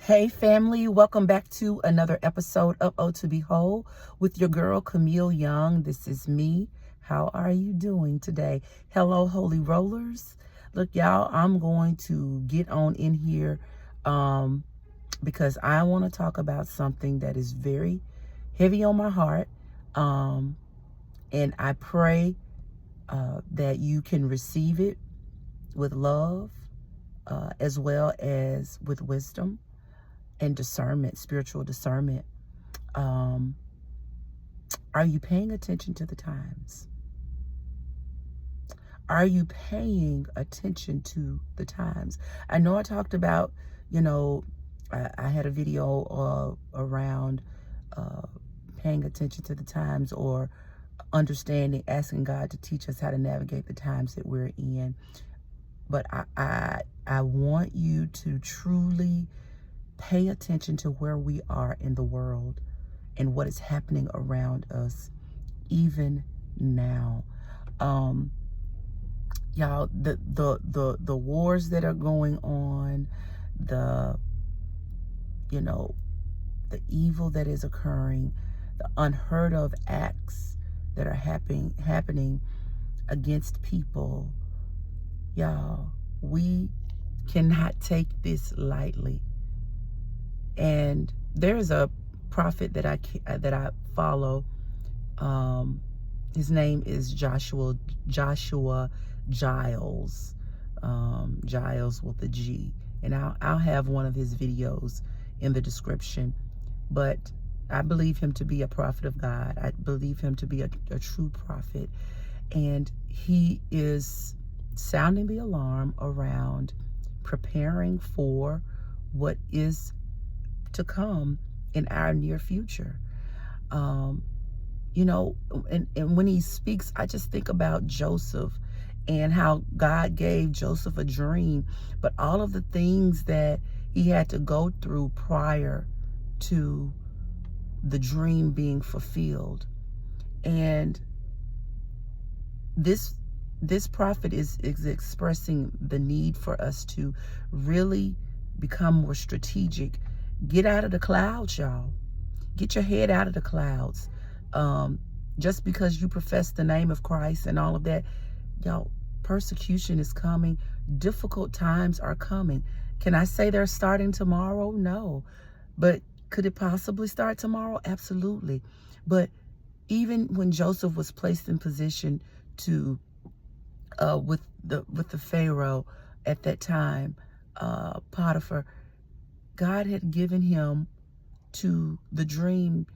Hey family, welcome back to another episode of Oh to Behold with your girl Camille Young. This is me. How are you doing today? Hello, holy rollers. Look, y'all, I'm going to get on in here because I want to talk about something that is very heavy on my heart. And I pray that you can receive it with love as well as with wisdom and discernment, spiritual discernment. Are you paying attention to the times? Are you paying attention to the times? I know I talked about, I had a video around paying attention to the times, or understanding, asking God to teach us how to navigate the times that we're in. But I want you to truly pay attention to where we are in the world and what is happening around us even now. Y'all, the wars that are going on, the evil that is occurring, the unheard of acts that are happening against people, y'all, we cannot take this lightly. And there's a prophet that I follow. His name is Joshua Giles, Giles with a G. And I'll have one of his videos in the description. But I believe him to be a prophet of God. I believe him to be a true prophet. And he is sounding the alarm around preparing for what is to come in our near future. And when he speaks, I just think about Joseph and how God gave Joseph a dream, but all of the things that he had to go through prior to the dream being fulfilled. And this prophet is expressing the need for us to really become more strategic. Get out of the clouds, y'all. Get your head out of the clouds. Just because you profess the name of Christ and all of that, y'all, persecution is coming. Difficult times are coming. Can I say they're starting tomorrow? No. But could it possibly start tomorrow? Absolutely. But even when Joseph was placed in position to with the Pharaoh at that time, Potiphar, God had given him to the dream,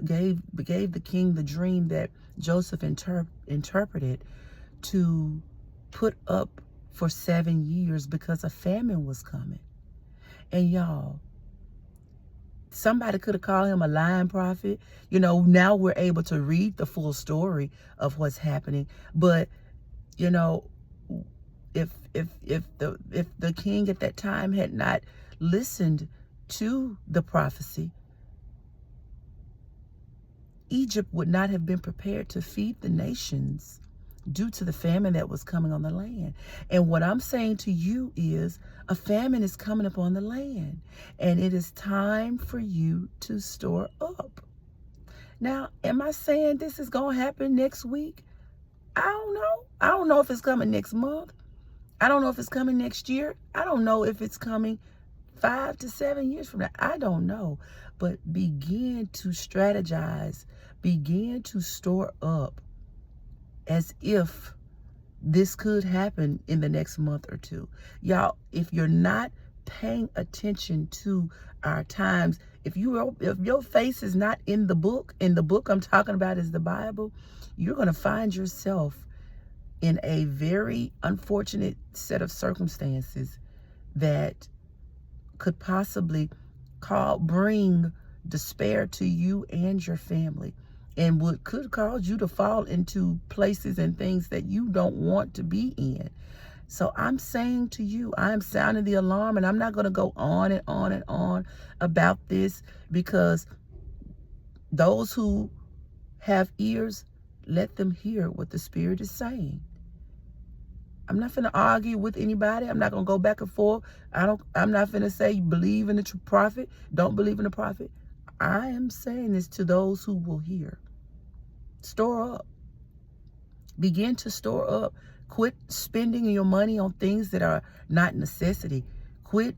gave the king the dream that Joseph interpreted, to put up for 7 years because a famine was coming. And y'all, somebody could have called him a lying prophet. Now we're able to read the full story of what's happening. But if the king at that time had not listened to the prophecy, Egypt would not have been prepared to feed the nations due to the famine that was coming on the land. And what I'm saying to you is, a famine is coming upon the land, and it is time for you to store up. Now, am I saying this is going to happen next week? I don't know. I don't know if it's coming next month. I don't know if it's coming next year. I don't know if it's coming 5 to 7 years from now. I don't know. But begin to strategize. Begin to store up as if this could happen in the next month or two. Y'all, if you're not paying attention to our times, if your face is not in the book I'm talking about is the Bible, you're going to find yourself in a very unfortunate set of circumstances that could possibly bring despair to you and your family, and could cause you to fall into places and things that you don't want to be in. So I'm saying to you, I'm sounding the alarm, and I'm not going to go on and on and on about this, because those who have ears, let them hear what the Spirit is saying. I'm not finna argue with anybody. I'm not gonna go back and forth. I'm not finna say believe in the prophet, don't believe in the prophet. I am saying this to those who will hear. Store up. Begin to store up. Quit spending your money on things that are not necessity. Quit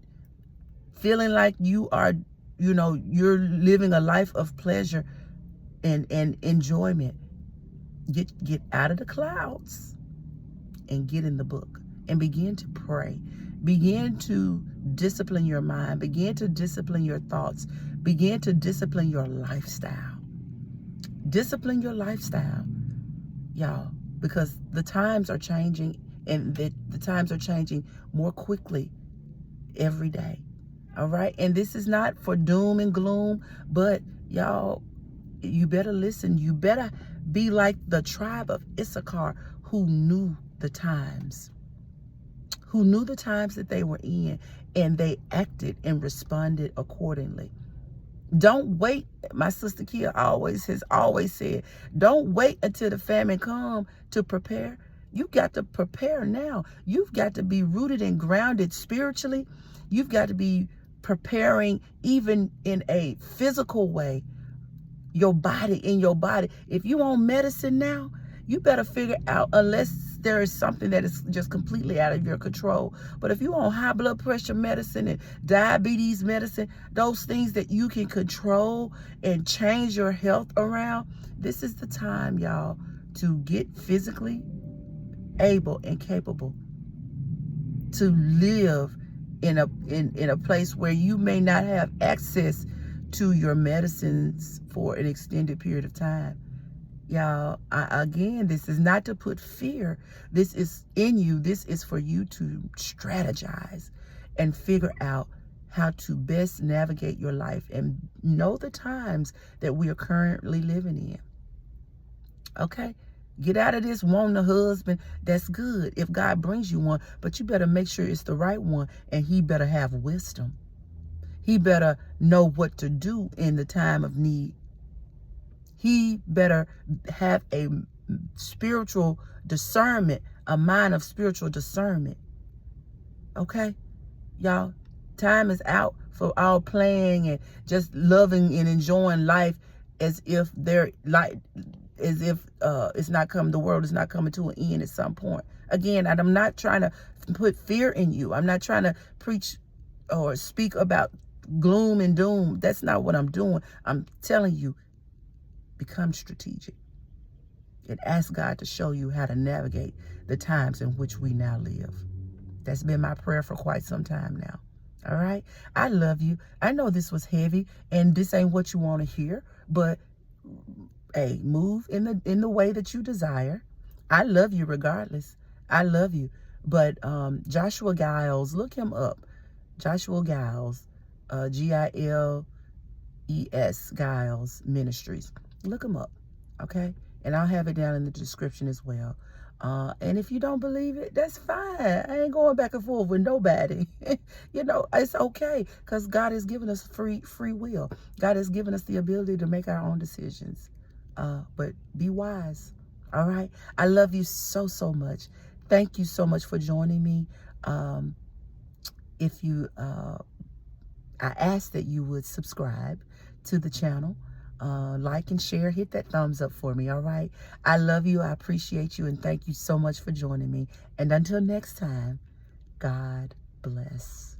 feeling like you are, you're living a life of pleasure and enjoyment. Get out of the clouds and get in the book and begin to pray. Begin to discipline your mind. Begin to discipline your thoughts. Begin to discipline your lifestyle. Discipline your lifestyle, y'all, because the times are changing, and the times are changing more quickly every day. All right. And this is not for doom and gloom, but y'all, you better listen. You better be like the tribe of Isacar, who knew the times, that they were in, and they acted and responded accordingly. Don't wait. My sister Kia has always said, don't wait until the famine come to prepare. You got to prepare now. You've got to be rooted and grounded spiritually. You've got to be preparing even in a physical way. In your body. If you on medicine now, you better figure out, unless there is something that is just completely out of your control. But if you on high blood pressure medicine and diabetes medicine, those things that you can control and change your health around, this is the time, y'all, to get physically able and capable to live in a place where you may not have access to your medicines for an extended period of time. Y'all, again, this is not to put fear. This is in you. This is for you to strategize and figure out how to best navigate your life and know the times that we are currently living in. Okay? Get out of this wanting a husband. That's good if God brings you one, but you better make sure it's the right one, and he better have wisdom. He better know what to do in the time of need. He better have a spiritual discernment, a mind of spiritual discernment. Okay? Y'all, time is out for all playing and just loving and enjoying life as if the world is not coming to an end at some point. Again, I'm not trying to put fear in you. I'm not trying to preach or speak about gloom and doom. That's not what I'm doing. I'm telling you, become strategic and ask God to show you how to navigate the times in which we now live. That's been my prayer for quite some time now. All right. I love you. I know this was heavy and this ain't what you want to hear, but hey, move in the way that you desire. I love you regardless. I love you. But Joshua Giles, look him up. Joshua Giles, Giles, Giles Ministries. Look him up, okay? And I'll have it down in the description as well. And if you don't believe it, that's fine. I ain't going back and forth with nobody. It's okay, because God has given us free will. God has given us the ability to make our own decisions. But be wise, all right? I love you so, so much. Thank you so much for joining me. I ask that you would subscribe to the channel. Like and share, hit that thumbs up for me, all right? I love you, I appreciate you, and thank you so much for joining me. And until next time, God bless.